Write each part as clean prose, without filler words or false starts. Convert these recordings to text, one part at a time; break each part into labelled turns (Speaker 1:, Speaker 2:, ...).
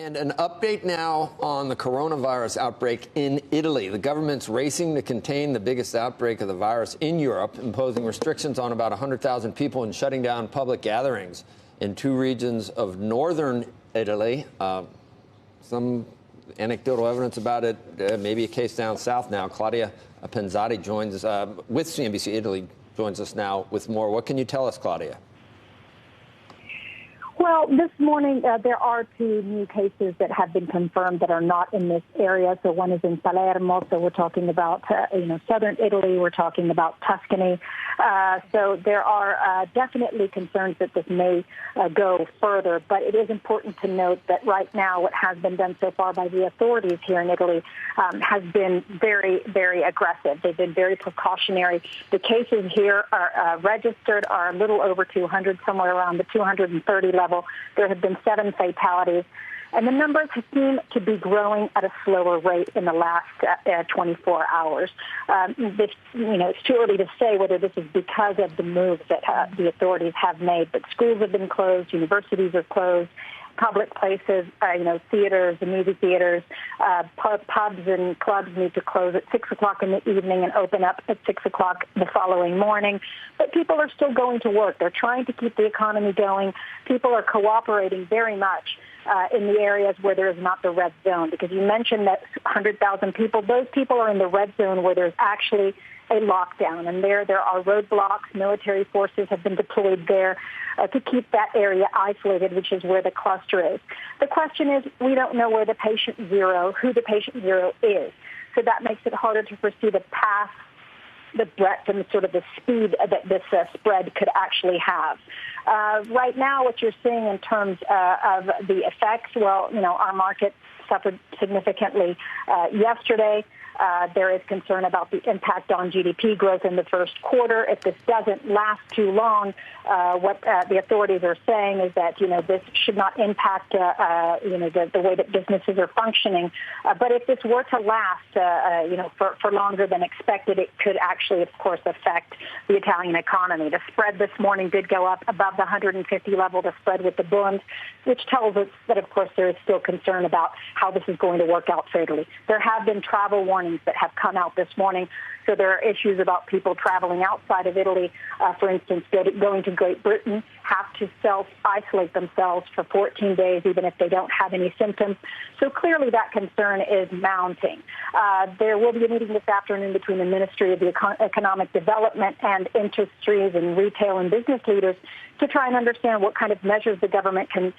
Speaker 1: And an update now on the coronavirus outbreak in Italy. The government's racing to contain the biggest outbreak of the virus in Europe, imposing restrictions on about 100,000 people and shutting down public gatherings in two regions of northern Italy. Some anecdotal evidence about it, maybe a case down south now. Claudia Pensotti joins with CNBC Italy, joins us now with more. What can you tell us, Claudia?
Speaker 2: Well, this morning, there are two new cases that have been confirmed that are not in this area. So one is in Palermo. So we're talking about, southern Italy. We're talking about Tuscany. So there are definitely concerns that this may go further. But it is important to note that right now what has been done so far by the authorities here in Italy has been very, very aggressive. They've been very precautionary. The cases here are registered are a little over 200, somewhere around the 230 level. There have been 7 fatalities, and the numbers seem to be growing at a slower rate in the last 24 hours. It's too early to say whether this is because of the moves that the authorities have made, but schools have been closed, universities are closed, public places, theaters, the movie theaters, pubs and clubs need to close at 6 o'clock in the evening and open up at 6 o'clock the following morning. But people are still going to work. They're trying to keep the economy going. People are cooperating very much in the areas where there is not the red zone, because you mentioned that 100,000 people, those people are in the red zone where there's actually a lockdown, and there are roadblocks. Military forces have been deployed there to keep that area isolated, which is where the cluster is. The question is, we don't know where the patient zero, who the patient zero is. So that makes it harder to foresee the path, the breadth, and sort of the speed that this spread could actually have. Right now, what you're seeing in terms of the effects, our market suffered significantly yesterday. There is concern about the impact on GDP growth in the first quarter. If this doesn't last too long, what the authorities are saying is that, this should not impact, the way that businesses are functioning. But if this were to last, for longer than expected, it could actually, of course, affect the Italian economy. The spread this morning did go up above the 150 level, the spread with the Bund, which tells us that, of course, there is still concern about how this is going to work out for Italy. There have been travel warnings that have come out this morning. So there are issues about people traveling outside of Italy, for instance, going to Great Britain, have to self-isolate themselves for 14 days, even if they don't have any symptoms. So clearly that concern is mounting. There will be a meeting this afternoon between the Ministry of Economic Development and industries and retail and business leaders to try and understand what kind of measures the government can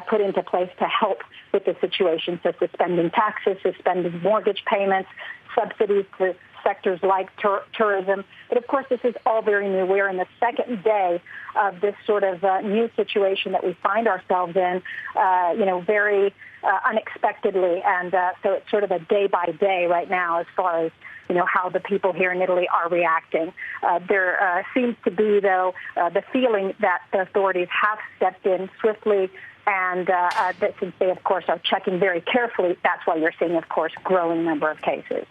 Speaker 2: put into place to help with the situation. So suspending taxes, suspending mortgage payments, subsidies to sectors like tourism. But of course, this is all very new. We're in the second day of this sort of new situation that we find ourselves in, very unexpectedly. And so it's sort of a day by day right now as far as how the people here in Italy are reacting. There seems to be, though, the feeling that the authorities have stepped in swiftly, and that since they, of course, are checking very carefully, that's why you're seeing, of course, growing number of cases.